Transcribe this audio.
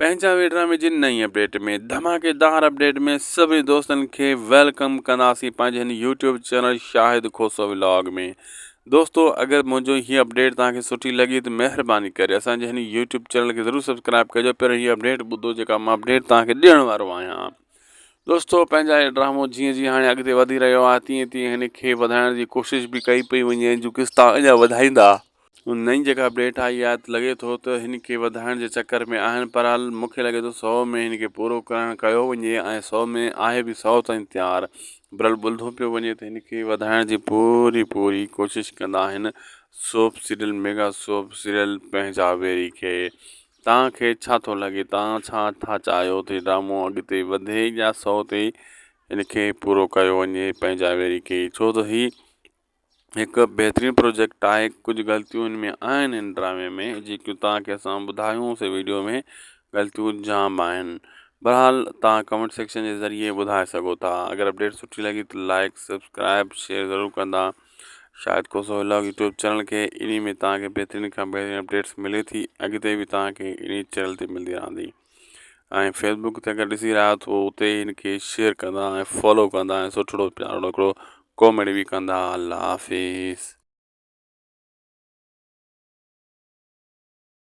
पंहिंजा ड्रामे जी नई अपडेट में धमाकेदार अपडेट में सभी दोस्तन के वेलकम कंदासीं पंहिंजे हिन यूट्यूब चैनल शाहिद खोसो व्लॉग में। दोस्तों अगर मुझे ये अपडेट तव्हांखे सुठी लगी तो मेहरबानी करे असांजे हिन यूट्यूब चैनल के ज़रूर सब्सक्राइब कजो। पर ये अपडेट ॿुधो जेका मां अपडेट तव्हांखे ॾियण वारो आहियां। दोस्तों पंहिंजा ड्रामो जीअं जीअं हाणे अॻिते वधी रहियो आहे तीअं तीअं हिन खे वधाइण जी कोशिशि बि कई पई वञे जूं किस्ता अञा वधाईंदा। नई जेका अपडेट आई आहे त लॻे थो त हिन खे वधाइण जे चकर में आहिनि, पर हाल मूंखे लॻे थो 100 में हिन खे पूरो करणु कयो वञे ऐं 100 में आहे बि 100 ताईं तयारु। पर ॿुधो पियो वञे त हिन खे वधाइण जी पूरी कोशिशि कंदा आहिनि soap serial mega soap serial पंहिंजा वेरी खे। तव्हांखे छा थो लॻे, तव्हां छा था चाहियो त ड्रामो अॻिते वधे या 100 ते हिन खे पूरो कयो वञे पंहिंजा वेरी खे, छो त ही हिकु बहितरीनु प्रोजेक्ट आहे। कुझु ग़लतियूं हिन में आहिनि हिन ड्रामे में जेकियूं तव्हांखे असां ॿुधायूंसीं वीडियो में, ग़लतियूं जाम आहिनि। बहरहाल तव्हां कमेंट सेक्शन जे ज़रिए ॿुधाए सघो था। अगर अपडेट सुठी लगी तो लाइक सब्सक्राइब शेयर ज़रूर कंदा। शाहिद खोसो व्लॉग यूट्यूब चैनल के इन में तव्हांखे बहितरीन खां बहितरीन अपडेट्स मिले थी, अॻिते बि तव्हांखे इन चैनल ते मिलंदी रहंदी। ऐं फेसबुक ते अगर ॾिसी रहिया तो उते इनके शेयर कंदा ऐं फॉलो कंदा ऐं सुठो प्यारो हिकिड़ो कॉमेडी भी कंदा। अल्लाह हाफिज़।